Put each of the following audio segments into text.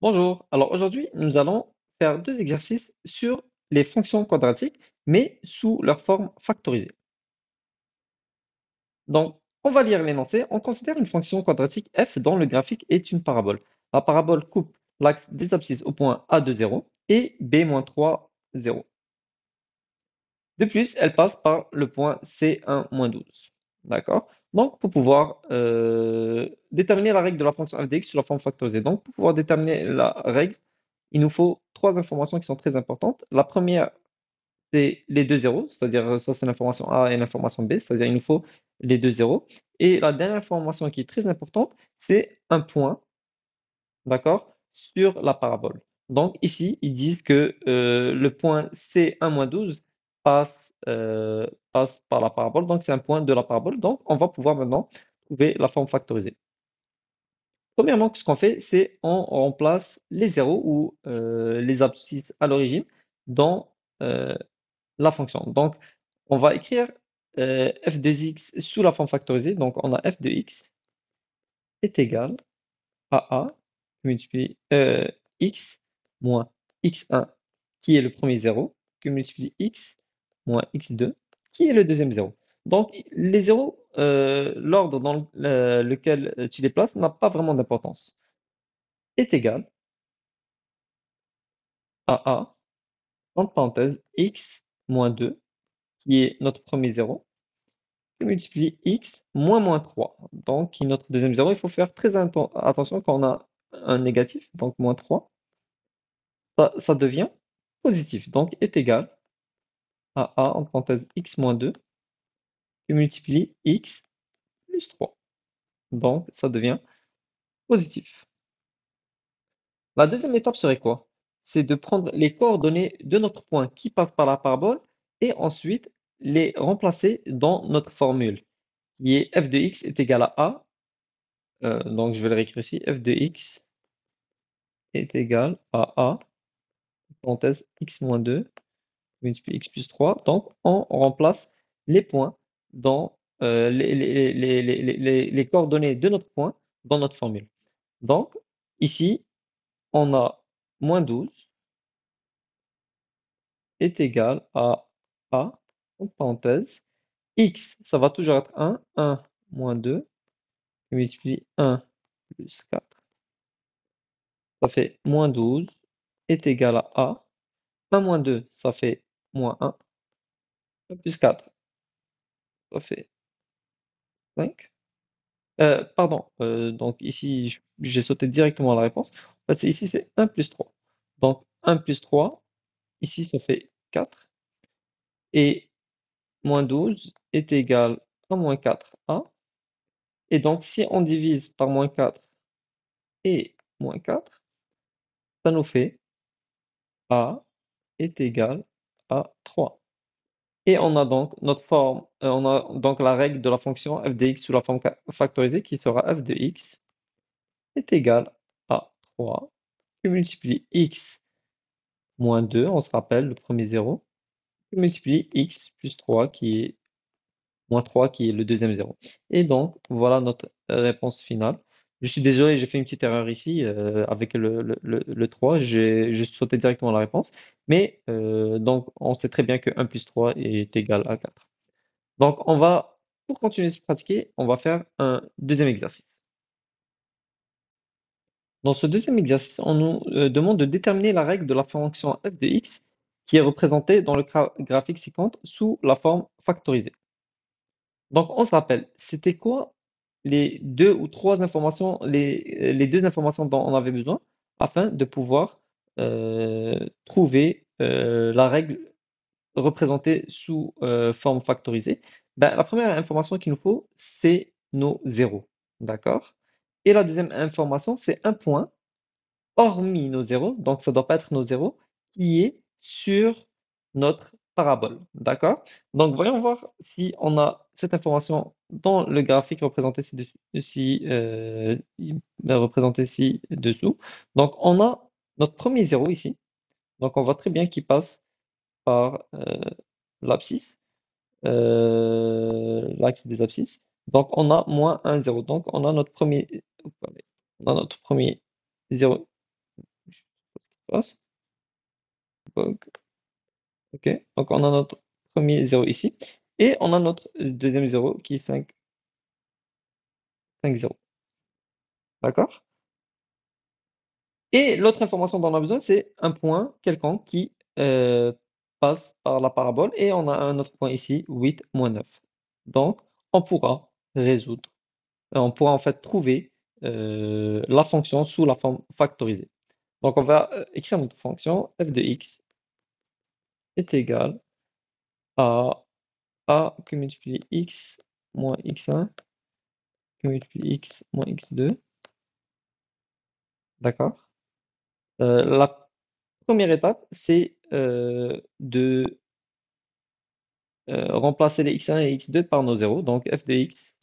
Bonjour, alors aujourd'hui nous allons faire deux exercices sur les fonctions quadratiques, mais sous leur forme factorisée. Donc, on va lire l'énoncé. On considère une fonction quadratique f dont le graphique est une parabole. La parabole coupe l'axe des abscisses au point A de 0 et B-3, 0. De plus, elle passe par le point C1-12. D'accord? Donc, pour pouvoir déterminer la règle de la fonction f de x sous la forme factorisée. Donc, pour pouvoir déterminer la règle, il nous faut trois informations qui sont très importantes. La première, c'est les deux zéros, c'est-à-dire ça c'est l'information A et l'information B, c'est-à-dire il nous faut les deux zéros. Et la dernière information qui est très importante, c'est un point, d'accord, sur la parabole. Donc ici, ils disent que le point C1-12 passe par la parabole, donc c'est un point de la parabole. Donc on va pouvoir maintenant trouver la forme factorisée. Premièrement, ce qu'on fait, c'est on remplace les zéros ou les abscisses à l'origine dans euh, la fonction. Donc, on va écrire f de x sous la forme factorisée. Donc, on a f de x est égal à a multiplie x moins x1 qui est le premier zéro, que multiplie x moins x2 qui est le deuxième zéro. Donc, les zéros, l'ordre dans lequel tu les places n'a pas vraiment d'importance. Est égal à a, entre parenthèses, x moins 2 qui est notre premier zéro, qui multiplie x moins 3. Donc, qui est notre deuxième zéro. Il faut faire très attention quand on a un négatif, donc moins 3, ça devient positif. Donc, est égal à a, entre parenthèses, x moins 2, qui multiplie x plus 3. Donc, ça devient positif. La deuxième étape serait quoi? C'est de prendre les coordonnées de notre point qui passe par la parabole et ensuite les remplacer dans notre formule, qui est f de x est égal à a. Donc, je vais le réécrire ici. F de x est égal à a, parenthèse, x moins 2, multiplié x plus 3. Donc, on remplace les points dans les coordonnées de notre point dans notre formule. Donc, ici, on a moins 12 est égal à a, entre parenthèses, x, ça va toujours être 1 moins 2, multiplie 1 plus 4, ça fait moins 12 est égal à a. 1 moins 2, ça fait moins 1, plus 4, ça fait 5. Pardon, donc ici, j'ai sauté directement la réponse. En fait, ici, c'est 1 plus 3. Donc, 1 plus 3, ici, ça fait 4. Et moins 12 est égal à moins 4a. Et donc, si on divise par moins 4 et moins 4, ça nous fait a est égal à 3. Et on a donc notre forme, on a donc la règle de la fonction f de x sous la forme factorisée qui sera f de x est égal à 3 qui multiplie x moins 2, on se rappelle le premier zéro, qui multiplie x plus 3 qui est moins 3 qui est le deuxième zéro. Et donc voilà notre réponse finale. Je suis désolé, j'ai fait une petite erreur ici avec le 3, j'ai sauté directement la réponse. Mais donc on sait très bien que 1 plus 3 est égal à 4. Donc pour continuer de se pratiquer, on va faire un deuxième exercice. Dans ce deuxième exercice, on nous demande de déterminer la règle de la fonction f de x qui est représentée dans le graphique ci-contre sous la forme factorisée. Donc, on se rappelle, c'était quoi les deux ou trois informations, les deux informations dont on avait besoin afin de pouvoir trouver la règle représentée sous forme factorisée? Ben, la première information qu'il nous faut, c'est nos zéros. D'accord? Et la deuxième information, c'est un point hormis nos zéros, donc ça ne doit pas être nos zéros, qui est sur notre parabole. D'accord? Donc, voyons voir si on a cette information dans le graphique représenté représenté ci-dessous. Donc, on a notre premier zéro ici. Donc, on voit très bien qu'il passe par l'abscisse, l'axe des abscisses. Donc, on a moins un zéro. Donc, on a notre premier, on a notre premier zéro Passe. Donc, ok. Donc, on a notre premier zéro ici. Et on a notre deuxième zéro qui est 5, 5, 0. D'accord? Et l'autre information dont on a besoin, c'est un point quelconque qui passe par la parabole. Et on a un autre point ici, 8 moins 9. Donc, on pourra résoudre, on pourra en fait trouver la fonction sous la forme factorisée. Donc, on va écrire notre fonction f de x est égal à a qui multiplie x moins x1 qui multiplie x moins x2. D'accord? La première étape, c'est de remplacer les x1 et x2 par nos zéros. Donc f de x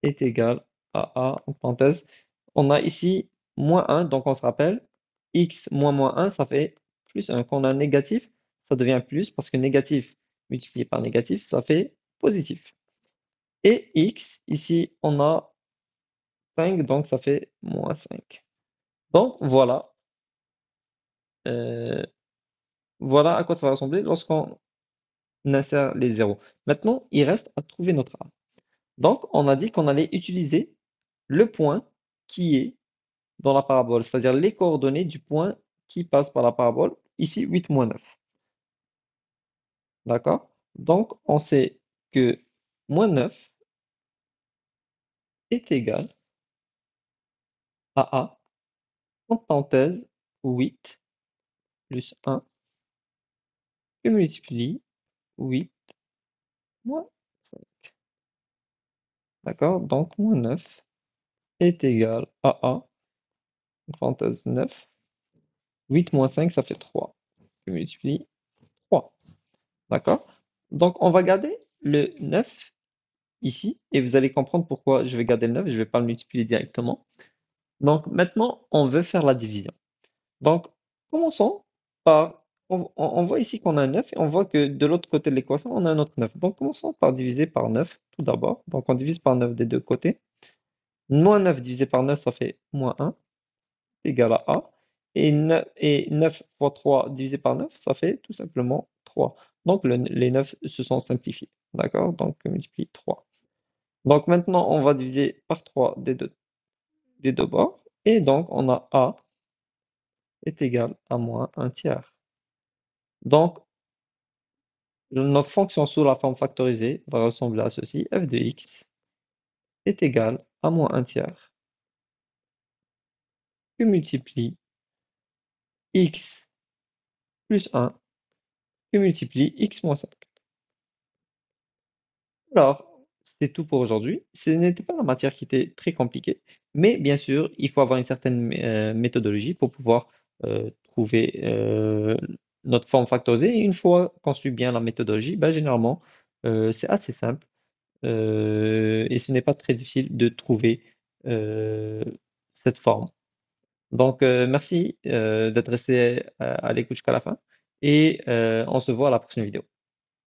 est égal à a, en parenthèse. On a ici moins 1, donc on se rappelle, x moins 1, ça fait plus 1. Quand on a un négatif, ça devient plus, parce que négatif multiplié par négatif, ça fait positif. Et x, ici, on a 5, donc ça fait moins 5. Donc voilà, euh, voilà à quoi ça va ressembler lorsqu'on insère les zéros. Maintenant, il reste à trouver notre a. Donc, on a dit qu'on allait utiliser le point qui est dans la parabole, c'est-à-dire les coordonnées du point qui passe par la parabole, ici 8 moins 9. D'accord? Donc, on sait que moins 9 est égal à a, en parenthèse, 8 plus 1, que multiplie 8 moins 5. D'accord? Donc, moins 9 est égal à a, en parenthèse 9. 8 moins 5, ça fait 3. Que multiplie 3. D'accord? Donc, on va garder le 9 ici, et vous allez comprendre pourquoi je vais garder le 9, je ne vais pas le multiplier directement. Donc, maintenant, on veut faire la division. Donc, commençons par, on voit ici qu'on a un 9, et on voit que de l'autre côté de l'équation, on a un autre 9. Donc, commençons par diviser par 9, tout d'abord. Donc, on divise par 9 des deux côtés. Moins 9 divisé par 9, ça fait moins 1, égal à A. Et 9 fois 3 divisé par 9, ça fait tout simplement 3. Donc, les 9 se sont simplifiés. D'accord? Donc, on multiplie 3. Donc, maintenant, on va diviser par 3 des deux bords. Et donc, on a A est égal à moins 1 tiers. Donc, notre fonction sous la forme factorisée va ressembler à ceci. F de x est égal à moins 1 tiers que multiplie x plus 1 que multiplie x moins 5. Alors, c'était tout pour aujourd'hui. Ce n'était pas la matière qui était très compliquée, mais bien sûr, il faut avoir une certaine méthodologie pour pouvoir trouver notre forme factorisée. Et une fois qu'on suit bien la méthodologie, ben, généralement, c'est assez simple et ce n'est pas très difficile de trouver euh, cette forme. Donc, merci d'être resté à l'écoute jusqu'à la fin et on se voit à la prochaine vidéo.